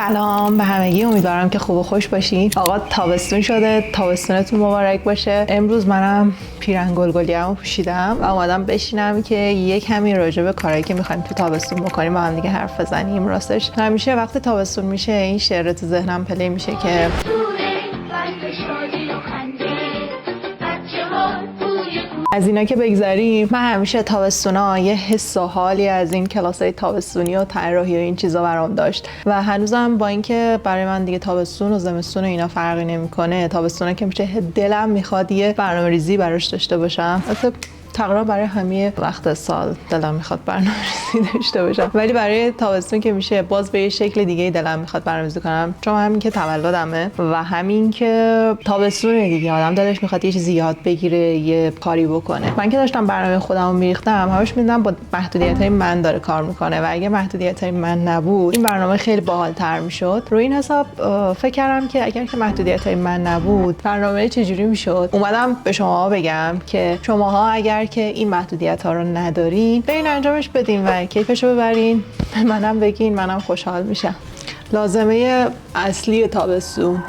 سلام به همگی، امیدوارم که خوب و خوش باشین. آقا تابستون شده، تابستونتون مبارک باشه. امروز منم پیرهن گلگلیه‌مو پوشیدم و اومدم بشینم که یه کمی راجع به کارهایی که می‌خوایم تو تابستون بکنیم با هم دیگه حرف بزنیم. راستش همیشه وقتی تابستون میشه این شعر تو ذهنم پلی میشه که از اینا که بگذاریم، من همیشه تابستونا یه حس و حالی از این کلاسای تابستونی و طراحی و این چیزا برام داشت و هنوزم با اینکه برای من دیگه تابستون و زمستون و اینا فرقی نمیکنه، تابستونا که میشه دلم میخواد یه برنامه‌ریزی براش داشته باشم. تقریبا برای همه وقت سال دلم میخواد برنامه‌ریزی داشته باشم، ولی برای تابستون که میشه باز به یه شکل دیگه دلم میخواد برنامه‌ریزی کنم، چون همین که تولدمه و همین که تابستون دیگه آدم دلش میخواد یه چیزی یاد بگیره، یه کاری بکنه. من که داشتم برنامه خودمو میریختم، همش میدونم با محدودیت‌های من داره کار میکنه و اگه محدودیت‌های من نبود این برنامه خیلی باحال‌تر میشد. روی این حساب فکر کردم که اگر که محدودیت‌های من نبود برنامه چجوری میشد. اومدم به شما بگم که شماها اگر که این محدودیت ها رو ندارین برین انجامش بدین و کیفش رو ببرین، منم بگین، منم خوشحال میشم. لازمه اصلی تابستون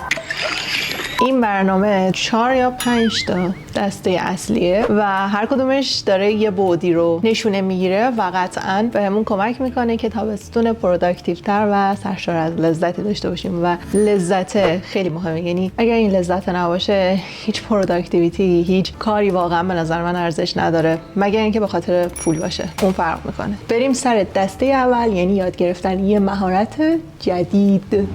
این برنامه 4 یا 5 تا دسته اصلیه و هر کدومش داره یه بعدی رو نشونه میگیره و قطعاً بهمون کمک میکنه که تابستون پروداکتیو تر و سرشار از لذتی داشته باشیم و لذت خیلی مهمه. یعنی اگر این لذت نباشه هیچ پروداکتیویتی، هیچ کاری واقعا به نظر من ارزش نداره، مگر اینکه به خاطر پول باشه، اون فرق میکنه. بریم سر دسته اول، یعنی یاد گرفتن یه مهارت جدید.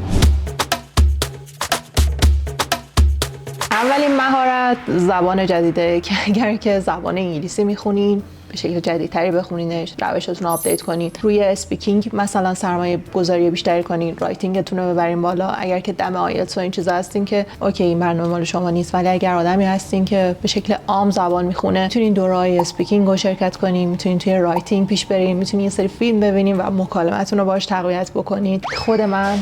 اولین مهارت زبان جدیده که اگر که زبان انگلیسی میخونین به شکل جدیدتری بخونینش، روشتون رو آپدیت کنین، روی اسپیکینگ مثلا سرمایه گذاری بیشتری کنین، رایتینگتون رو ببرین بالا. اگر که دم آیلتس و این چیزا هستین که اوکی این برنامه مال شما نیست، ولی اگر آدمی هستین که به شکل عام زبان میخونه، میتونین دوره‌های اسپیکینگ رو شرکت کنین، میتونین توی رایتینگ پیش برین، میتونین یه سری فیلم ببینین و مکالمه‌تون رو باهاش تقویت بکنین. خود من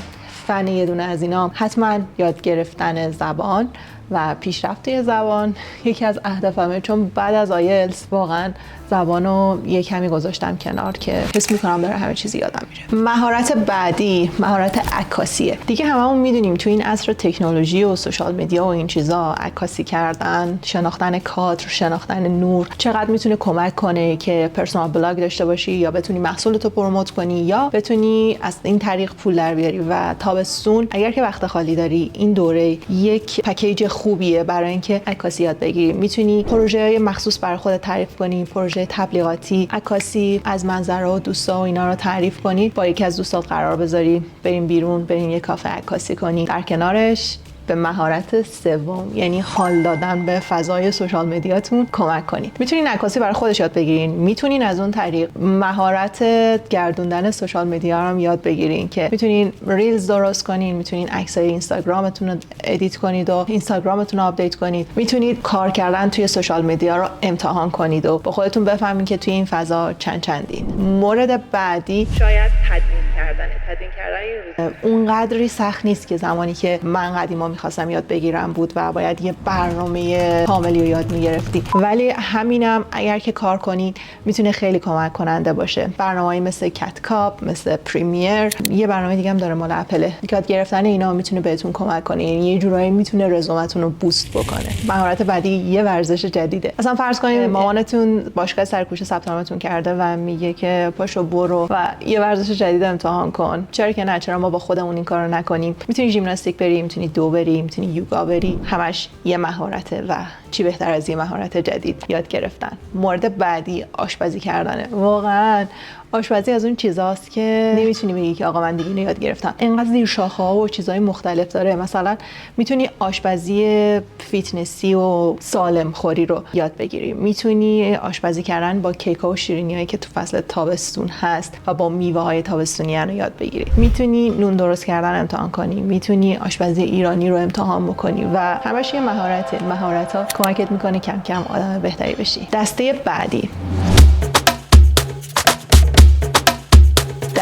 فن یه دونه از اینا حتما یاد گرفتن زبان و پیشرفت زبان یکی از اهدافمه، چون بعد از آیلتس واقعا زبانو یه کمی گذاشتم کنار که حس میکنم داره همه چیزی یادم میره. مهارت بعدی مهارت عکاسیه. دیگه هممون میدونیم تو این عصر تکنولوژی و سوشال مدیا و این چیزا عکاسی کردن، شناختن کادر، شناختن نور چقدر میتونه کمک کنه که پرسونال بلاگ داشته باشی یا بتونی محصولتو پروموت کنی یا بتونی از این طریق پول در بیاری. و تابستون اگر که وقت خالی داری این دوره یک پکیج خوبیه برای اینکه عکاسی یاد بگیری. میتونی پروژه‌های مخصوص برای خودت تعریف کنی، پروژه تبلیغاتی، عکاسی از منظره و دوستا و اینا رو تعریف کنی، با یکی از دوستات قرار بذاری بریم بیرون، بریم یه کافه عکاسی کنی. در کنارش به مهارت سوم یعنی حال دادن به فضای سوشال مدیاتون کمک کنید. میتونین عکاسی برای خودش یاد بگیرین، میتونین از اون طریق مهارت گردوندن سوشال مدیا رو هم یاد بگیرین که میتونین ریلز درست کنین، میتونین عکسای اینستاگرامتون رو ادیت کنید و اینستاگرامتون رو آپدیت کنید، میتونید کار کردن توی سوشال مدیا رو امتحان کنید و با خودتون بفهمین که توی این فضا چندین. مورد بعدی شاید تدوین کردن اونقدری سخت نیست که زمانی که من قدیما میخواستم یاد بگیرم بود و باید یه برنامه کاملی رو یاد میگرفتی، ولی همینم اگر که کار کنید میتونه خیلی کمک کننده باشه. برنامه‌ای مثل کت کاپ، مثل پریمیر، یه برنامه دیگه هم داره مال اپل. یاد گرفتن اینا میتونه بهتون کمک کنه، یعنی یه جورایی میتونه رزومتون رو بوست بکنه. مهارت بعدی یه ورزش جدیده. مثلا فرض کنید مامانتون باشگاه سرکوچه ثبت نامتون کرده و میگه که پاشو برو و یه ورزش جدید امتحان کن. چرا که نه، چرا ما با خودمون این کارو نکنیم؟ میتونی ژیمناستیک بری، میتونی دو بری، میتونی یوگا بری، همش یه مهارته و چی بهتر از یه مهارت جدید یاد گرفتن. مورد بعدی آشپزی کردنه. واقعا آشپزی از اون چیزاست که نمیتونی بگی که آقا من دیگه اینو یاد گرفتم. اینقدر زیر شاخه‌ها و چیزای مختلف داره. مثلا میتونی آشپزی فیتنسی و سالم خوری رو یاد بگیری، میتونی آشپزی کردن با کیک‌ها و شیرینی‌هایی که تو فصل تابستون هست و با میوه‌های تابستونی رو یاد بگیری، میتونی نون درست کردن امتحان کنی، میتونی آشپزی ایرانی رو امتحان بکنی و همش یه مهارته. مهارت‌ها کمکت میکنه کم کم آدم بهتری بشی. دسته بعدی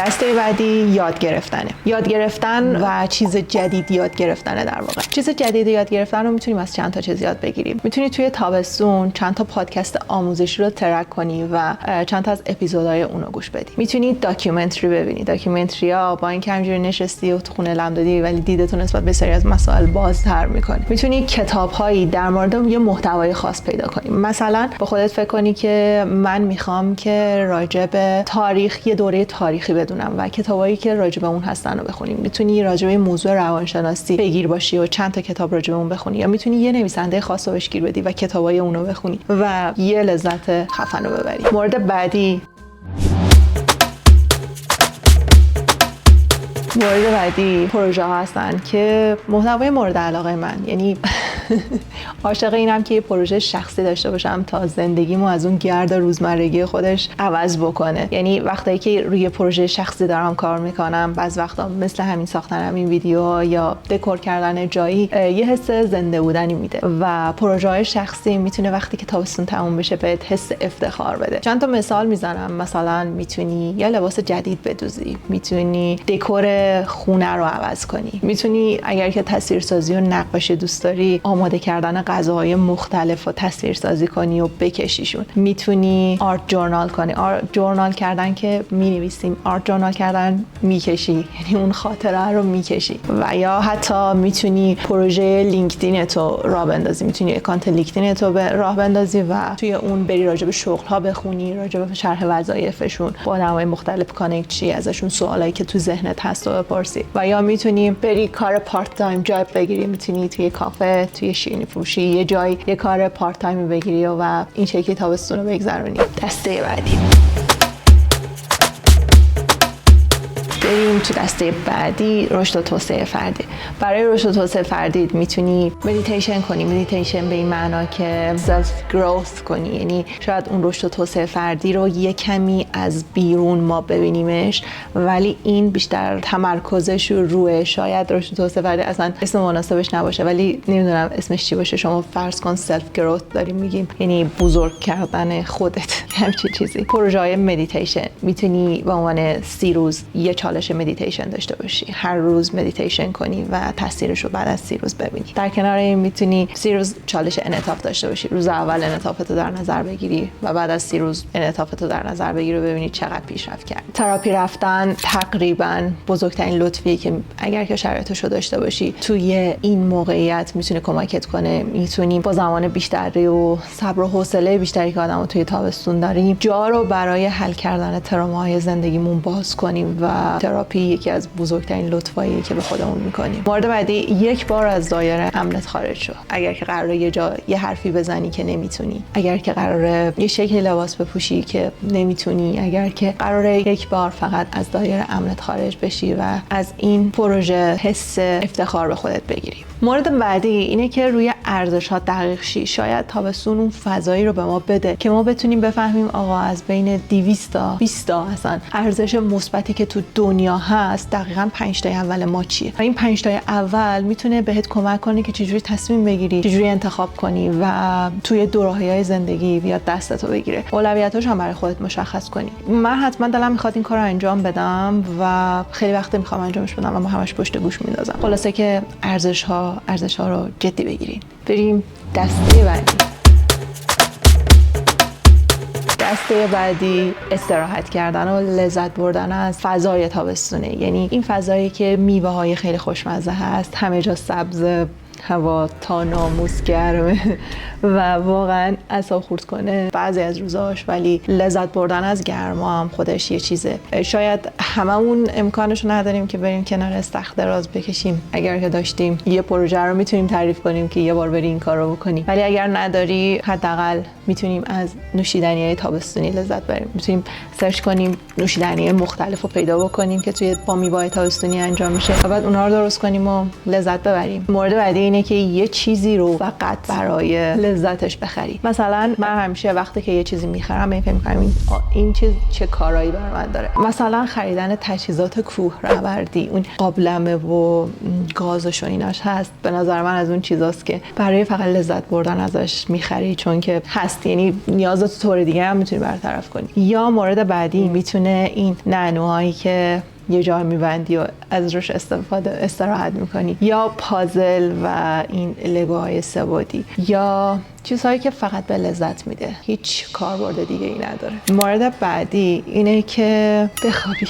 دسته بعدی یاد گرفتنه. یاد گرفتن و چیز جدید یاد گرفتنه. در واقع چیز جدید یاد گرفتن رو میتونیم از چند تا چیز یاد بگیریم. میتونی توی تابستون چند تا پادکست آموزشی رو ترک کنی و چند تا از اپیزودهای اون رو گوش بدی. میتونی داکیومنتری ببینی. داکیومنتری‌ها با اینکه همینجوری نشستی و تو خونه لم دادی ولی دیدتون نسبت به سری از مسائل بازتر میکنه. میتونی کتاب‌هایی در مورد یه محتوای خاص پیدا کنی. مثلا با خودت فکر کنی که من میخوام که راجع به تاریخ یه دوره تاریخی بدونم و کتابایی که راجع به اون هستن رو بخونی. میتونی راجع به موضوع روانشناسی بگیر باشی و چند تا کتاب راجع به اون بخونی، یا میتونی یه نویسنده خاص رو بهش گیر بدی و کتابای اون رو بخونی و یه لذت خفن رو ببری. مورد بعدی پروژه ها هستن که محتوای مورد علاقه من، یعنی عاشق اینم که یه پروژه شخصی داشته باشم تا زندگیمو از اون گرد روزمرگی خودش عوض بکنه. یعنی وقتی که روی پروژه شخصی دارم کار میکنم، بعض وقتا مثل همین ساختن همین ویدیو یا دکور کردن جایی یه حس زنده بودنی میده و پروژه های شخصی میتونه وقتی که تابستون تموم بشه بهت حس افتخار بده. چند تا مثال میزنم. مثلا میتونی یه لباس جدید بدوزی، میتونی دکور خونه رو عوض کنی، میتونی اگر که تصویرسازی و نقاشی دوست داری آماده کردن غذاهای مختلف و تصویرسازی کنی و بکشیشون. میتونی آرت جورنال کنی. آرت جورنال کردن که مینویسیم، آرت جورنال کردن میکشی، یعنی اون خاطره رو میکشی. و یا حتی میتونی پروژه لینکدین تو راه بندازی، میتونی اکانت لینکدین تو راه بندازی و توی اون بری راجع به شغل ها بخونی، راجع به شرح وظایفشون، با آدمای مختلف کانکت چی، ازشون سوالایی که تو ذهنت هست رو بپرسی. و یا میتونی بری کار پارت تایم جاب بگیری، میتونی توی کافه، توی شیرینی فروشی یه جای یه کار پارت تایم بگیری و این شکلی تابستون رو بگذرونی. دسته بعدی بریم تو دسته بعدی، رشد و توسعه فردی. برای رشد و توسعه فردی میتونی مدیتیشن کنی. مدیتیشن به این معنا که سلف گروث کنی، یعنی شاید اون رشد و توسعه فردی رو یه کمی از بیرون ما ببینیمش ولی این بیشتر تمرکزش روی شاید رشد و توسعه فردی اصلا اسم مناسبش نباشه، ولی نمیدونم اسمش چی باشه. شما فرض کن سلف گروث داریم میگیم، یعنی بزرگ کردن خودت، همچین چیزی. پروژه های مدیتیشن میتونی به عنوان 30 روز یه چالش مدیتیشن داشته باشی، هر روز مدیتیشن کنی و تاثیرش رو بعد از 30 روز ببینی. در کنار این میتونی 30 روز چالش انعطاف داشته باشی. روز اول انعطافتو در نظر بگیری و بعد از 30 روز انعطافتو در نظر بگیری و ببینی چقدر پیشرفت کردی. تراپی رفتن تقریبا بزرگترین لطفیه که اگر که شرایطش رو داشته باشی توی این موقعیت میتونه کمکت کنه. میتونی با زمان بیشتری و صبر و حوصله بیشتری که آدمو توی تابستون داریم جا رو برای حل کردن تروماهای زندگیمون باز کنیم و تراپی یکی از بزرگترین لطفایی که به خودمون میکنیم. مورد بعدی، یک بار از دایره امنت خارج شو. اگر که قراره یه جا یه حرفی بزنی که نمیتونی، اگر که قراره یه شکل لباس بپوشی که نمیتونی، اگر که قراره یک بار فقط از دایره امنت خارج بشی و از این پروژه حس افتخار به خودت بگیری. مورد بعدی اینه که روی ارزش‌ها دقیق شی. شاید تابستون اون فضایی رو به ما بده که ما بتونیم بفهمیم آقا از بین 200 تا 20 تا اصلا ارزش مثبتی که تو دنیا هست دقیقاً 5 تای اول ما چیه و این 5 تای اول میتونه بهت کمک کنه که چجوری تصمیم بگیری، چجوری انتخاب کنی و توی دوراهی‌های زندگی بیاد دستتو بگیره. اولویتاش هم برای خودت مشخص کنی. من حتما دلم میخواد این کارو انجام بدم و خیلی وقت میخوام انجامش بدم اما همش پشت گوش میندازم. خلاصه که ارزش ها رو جدی بگیرین. بریم دسته بعدی. دسته بعدی استراحت کردن و لذت بردن از فضای تابستونه. یعنی این فضایی که میوه های خیلی خوشمزه هست، همه جا سبز، هوا تا ناموس گرمه و واقعا اعصاب خورد کنه بعضی از روزاش، ولی لذت بردن از گرما هم خودش یه چیزه. شاید هممون امکانش رو نداریم که بریم کنار استخر دراز بکشیم. اگر که داشتیم یه پروژه رو میتونیم تعریف کنیم که یه بار بری این کار رو بکنی، ولی اگر نداری حداقل میتونیم از نوشیدنی‌های تابستونی لذت ببریم. میتونیم سرچ کنیم نوشیدنی مختلف رو پیدا بکنیم که توی با میوه‌های تابستونی انجام میشه و بعد اونها رو درست کنیم و لذت ببریم. مورد بعدی اینه که یه چیزی رو فقط برای لذتش بخری. مثلا من همیشه وقتی که یه چیزی میخرم فکر می‌کنم این چیز چه کارایی برای من داره. مثلا خریدن تجهیزات کوهنوردی، اون قابلمه و گازش و ایناش هست، به نظر من از اون چیزاست که برای فقط لذت بردن ازش میخری چون که هست، یعنی نیازات طور دیگه هم میتونی برطرف کنی. یا مورد بعدی میتونه این نانوهایی که یه جای میبندی و از روش استراحت میکنی، یا پازل و این لگوهای سه‌بعدی، یا چیزهایی که فقط به لذت میده، هیچ کاربرد دیگه ای نداره. مورد بعدی اینه که بخوابی.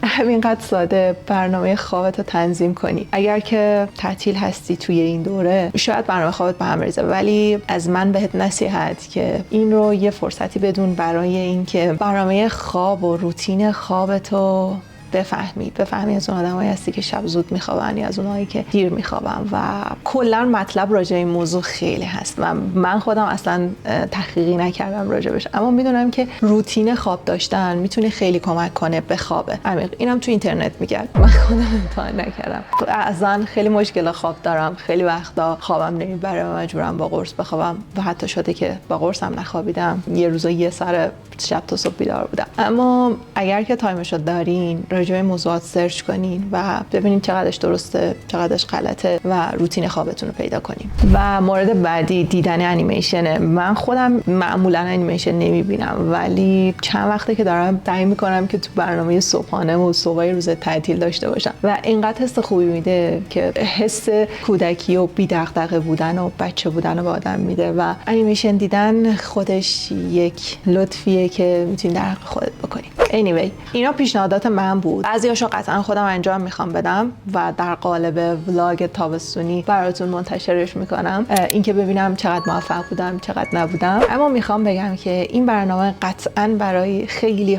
همینقدر ساده برنامه خوابت رو تنظیم کنی. اگر که تعطیل هستی توی این دوره شاید برنامه خوابت به هم بریزه، ولی از من بهت نصیحت که این رو یه فرصتی بدون برای اینکه برنامه خواب و روتین خوابتو بفهمی از اون آدمایی هستی که شب زود میخوابن یا از اونایی که دیر میخوابن. و کلا مطلب راجع این موضوع خیلی هست. من خودم اصلا تحقیقی نکردم راجبش، اما میدونم که روتین خواب داشتن میتونه خیلی کمک کنه به خواب عمیق. اینم تو اینترنت میگه، من خودم امتحان نکردم. اصلا خیلی مشکل خواب دارم، خیلی وقتا خوابم نمیبره و مجبورم با قرص بخوابم و حتی شده که با قرصم نخوابیدم، یه روزا یه سر شب تا صبح بیدار بودم. اما اگر که تایمشو دارین راجع به موضوعات سرچ کنین و ببینین چقدرش درسته چقدرش غلطه و روتین خوابتون رو پیدا کنین. و مورد بعدی دیدن انیمیشنه. من خودم معمولا انیمیشن نمیبینم، ولی چند وقته که دارم سعی میکنم که تو برنامه صبحانه و صبحای روز تعطیل داشته باشم و اینقدر حس خوبی میده که حس کودکی و بی دغدغه بودن و بچه بودن رو به آدم میده و انیمیشن دیدن خودش یک لطفیه که میتونی در حق خودت بکنی. anyway اینا پیشنهادات من بود. بعضیاشو قطعا خودم انجام میخوام بدم و در قالب ولاگ تابستونی براتون منتشرش میکنم، اینکه ببینم چقدر موفق بودم چقدر نبودم. اما میخوام بگم که این برنامه قطعا برای خیلی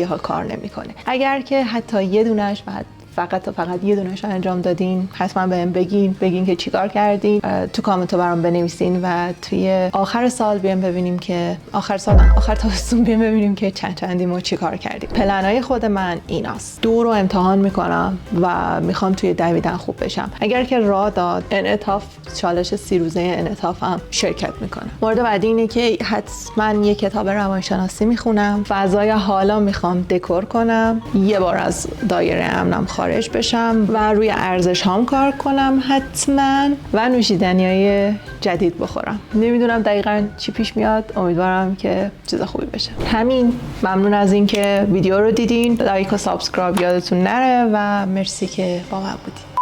ها کار نمیکنه. اگر که حتی یه دونهش فقط یه دونهش انجام دادین، حتما بهم بگین که چیکار کردین، تو کامنت برام بنویسین و توی آخر سال بیام ببینیم که آخر تابستون بیام ببینیم که چندی ما چیکار کردیم. پلنای خود من ایناست. 2 رو امتحان میکنم و میخوام توی دویدن خوب بشم. اگر که راه داد انعطاف، چالش 30 روزه انعطافم شرکت میکنم. مورد بعدی اینه که حتما یه کتاب روانشناسی میخونم. فضای حالا میخوام دکور کنم، یه بار از دایره امنم خارج بشم و روی ارزش هام کار کنم حتما، و نوشیدنیای جدید بخورم. نمیدونم دقیقاً چی پیش میاد، امیدوارم که چیز خوبی بشه. همین، ممنون از اینکه ویدیو رو دیدین. لایک و سابسکرایب یادتون نره و مرسی که با من بودین.